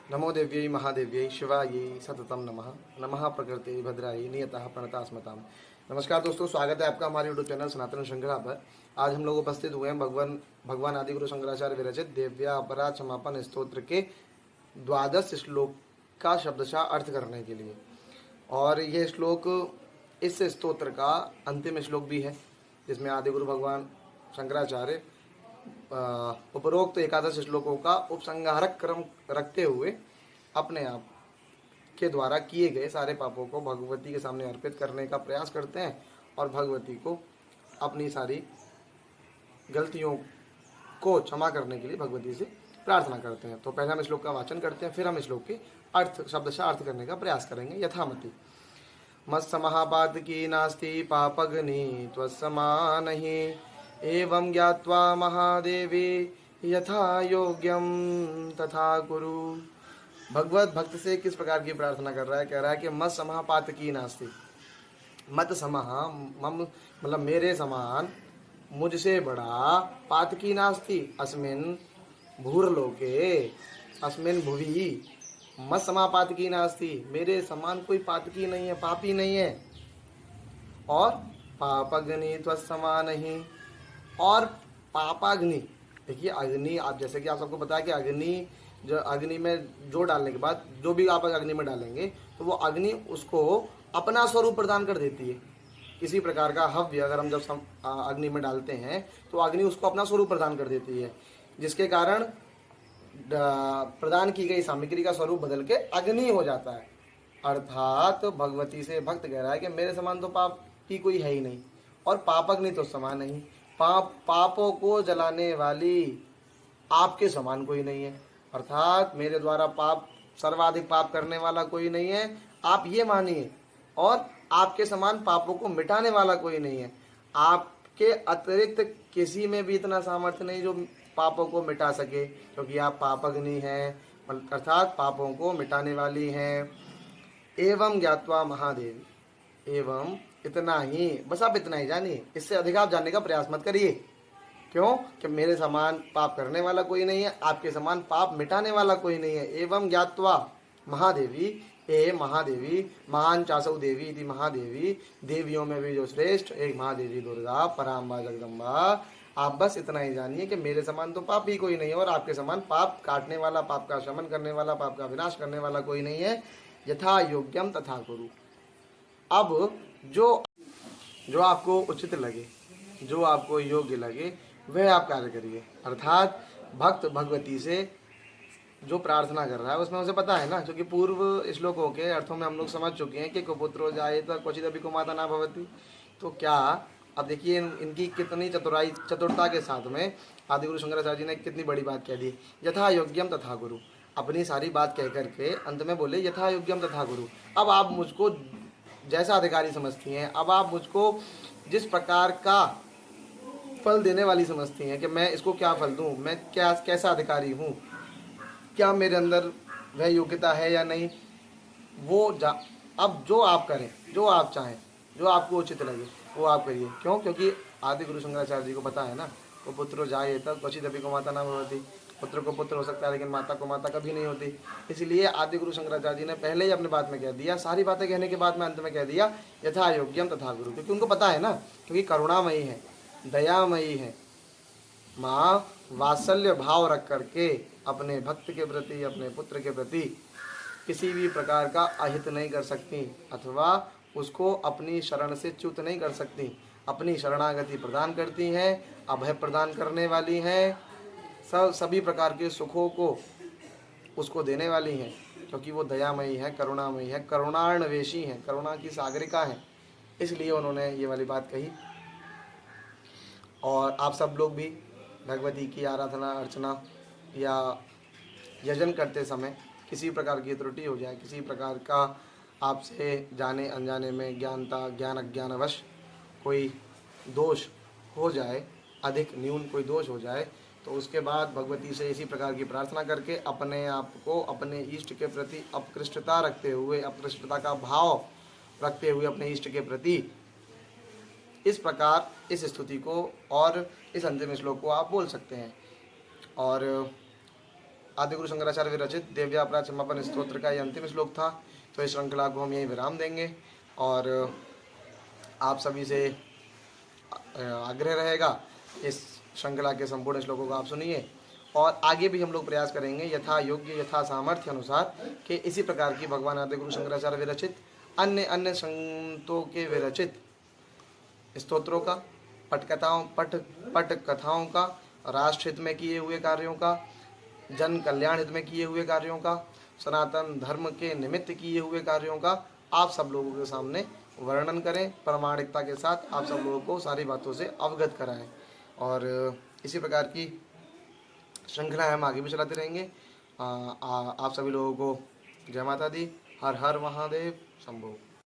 नमो देव्यै महादेव्यै शिवायै सततम नमः। नमः प्रकृति भद्रायै नियतः प्रणता स्मताम। नमस्कार दोस्तों, स्वागत है आपका हमारे यूट्यूब चैनल सनातन श्रृंखला पर। आज हम लोग उपस्थित हुए हैं भगवान आदि गुरु शंकराचार्य विरचित देव्या अपराध क्षमापन स्तोत्र के 12 श्लोक का शब्दशः अर्थ करने के लिए। और यह श्लोक इस स्तोत्र का अंतिम श्लोक भी है, जिसमें आदि गुरु भगवान शंकराचार्य उपरोक्त 11 श्लोकों का उपसंहारक क्रम रखते हुए अपने आप के द्वारा किए गए सारे पापों को भगवती के सामने अर्पित करने का प्रयास करते हैं और भगवती को अपनी सारी गलतियों को क्षमा करने के लिए भगवती से प्रार्थना करते हैं। तो पहले हम श्लोक का वाचन करते हैं, फिर हम श्लोक के अर्थ शब्दशः अर्थ करने का प्रयास करेंगे। यथामति मत्स महापातकी नास्ति पापग्नि त्वत्समानहि एवं ज्ञात्वा महादेवी यथा योग्यम तथा कुरु। भगवत भक्त से किस प्रकार की प्रार्थना कर रहा है? कह रहा है कि मत समः पातकी नास्ति, मत समः मतलब मेरे समान, मुझसे बड़ा, पातकी नास्ति अस्मिन् भूर्लोके अस्मिन् भुवि, मत समः पातकी नास्ति, मेरे समान कोई पातकी नहीं है, पापी नहीं है। और पापग्नि त्वत्समानहि, और पापाग्नि, देखिए अग्नि, आप जैसे कि आप सबको पता है कि अग्नि जो अग्नि में जो डालने के बाद जो भी आप अग्नि में डालेंगे तो वो अग्नि उसको अपना स्वरूप प्रदान कर देती है। किसी प्रकार का हव्य अगर हम जब अग्नि में डालते हैं तो अग्नि उसको अपना स्वरूप प्रदान कर देती है, जिसके कारण प्रदान की गई सामग्री का स्वरूप बदल के अग्नि हो जाता है। अर्थात भगवती से भक्त कह रहा है कि मेरे समान तो पाप की कोई है ही नहीं, और पापग्नि तो समान नहीं, पापों को जलाने वाली आपके समान कोई नहीं है। अर्थात मेरे द्वारा पाप सर्वाधिक पाप करने वाला कोई नहीं है, आप ये मानिए। और आपके समान पापों को मिटाने वाला कोई नहीं है। आपके अतिरिक्त किसी में भी इतना सामर्थ्य नहीं जो पापों को मिटा सके, क्योंकि आप पापग्नि हैं, अर्थात पापों को मिटाने वाली हैं। एवं ज्ञात्वा महादेवी, एवं इतना ही, बस आप इतना ही जानिए, इससे अधिक आप जानने का प्रयास मत करिए। क्यों? कि मेरे समान पाप करने वाला कोई नहीं है, आपके समान पाप मिटाने वाला कोई नहीं है। एवं ज्ञात्वा महादेवी, ए महादेवी, महान चासौ देवी इति महादेवी, देवियों में भी जो श्रेष्ठ एक महादेवी दुर्गा पराम्बा जगदम्बा, आप बस इतना ही जानिए कि मेरे समान तो पाप ही कोई नहीं है, और आपके समान पाप काटने वाला, पाप का शमन करने वाला, पाप का विनाश करने वाला कोई नहीं है। यथा योग्यम तथा कुरु। अब जो आपको उचित लगे, जो आपको योग्य लगे, वह आप कार्य करिए। अर्थात भक्त भगवती से जो प्रार्थना कर रहा है उसमें उसे पता है ना, क्योंकि पूर्व श्लोकों के अर्थों में हम लोग समझ चुके हैं कि कुपुत्रो जायेत क्वचित अपि कुमाता न भवति। तो क्या अब देखिए इनकी कितनी चतुरता के साथ में आदि गुरु शंकराचार्य जी ने कितनी बड़ी बात कह दी। यथा योग्यम तथा गुरु, अपनी सारी बात कह करके अंत में बोले यथा योग्यम तथा गुरु। अब आप मुझको जैसा अधिकारी समझती हैं, अब आप मुझको जिस प्रकार का फल देने वाली समझती हैं कि मैं इसको क्या फल दूं, मैं क्या कैसा अधिकारी हूं, क्या मेरे अंदर वह योग्यता है या नहीं, वो अब जो आप करें, जो आप चाहें, जो आपको उचित लगे वो आप करिए। क्यों? क्योंकि आदि गुरु शंकराचार्य जी को पता है ना, वो पुत्र जाए तब क्वचित अपि कुमाता न भवति, पुत्र को पुत्र हो सकता है लेकिन माता को माता कभी नहीं होती। इसलिए आदि गुरु शंकराचार्य जी ने पहले ही अपनी बात में कह दिया, सारी बातें कहने के बाद में अंत में कह दिया यथा योग्यम तथा गुरु, क्योंकि उनको पता है ना, क्योंकि करुणामयी है, दयामयी है, माँ वात्सल्य भाव रख करके अपने भक्त के प्रति, अपने पुत्र के प्रति किसी भी प्रकार का अहित नहीं कर सकती, अथवा उसको अपनी शरण से च्युत नहीं कर सकती। अपनी शरणागति प्रदान करती हैं, अभय प्रदान करने वाली हैं, सभी प्रकार के सुखों को उसको देने वाली हैं, क्योंकि वो दयामयी है, करुणामयी है, करुणार्णवेशी है, करुणा की सागरिका है। इसलिए उन्होंने ये वाली बात कही। और आप सब लोग भी भगवती की आराधना अर्चना या यजन करते समय किसी प्रकार की त्रुटि हो जाए, किसी प्रकार का आपसे जाने अनजाने में ज्ञान अज्ञानवश कोई दोष हो जाए, अधिक न्यून कोई दोष हो जाए, तो उसके बाद भगवती से इसी प्रकार की प्रार्थना करके अपने आप को अपने इष्ट के प्रति अपकृष्टता रखते हुए, अपकृष्टता का भाव रखते हुए अपने इष्ट के प्रति इस प्रकार इस स्तुति को और इस अंतिम श्लोक को आप बोल सकते हैं। और आदिगुरु शंकराचार्य विरचित देव्यापराध क्षमापन स्तोत्र का ये अंतिम श्लोक था। तो इस श्रृंखला को हम यहीं विराम देंगे और आप सभी से आग्रह रहेगा इस श्रृंखला के संपूर्ण श्लोकों को आप सुनिए और आगे भी हम लोग प्रयास करेंगे यथा योग्य यथा सामर्थ्य अनुसार कि इसी प्रकार की भगवान आदिगुरु शंकराचार्य विरचित अन्य अन्य संतों के विरचित स्तोत्रों का, पट कथाओं का, राष्ट्र हित में किए हुए कार्यों का, जन कल्याण हित में किए हुए कार्यों का, सनातन धर्म के निमित्त किए हुए कार्यों का आप सब लोगों के सामने वर्णन करें, प्रामाणिकता के साथ आप सब लोगों को सारी बातों से अवगत कराएं। और इसी प्रकार की श्रृंखला हम आगे भी चलाते रहेंगे। आप सभी लोगों को जय माता दी। हर हर महादेव शंभो।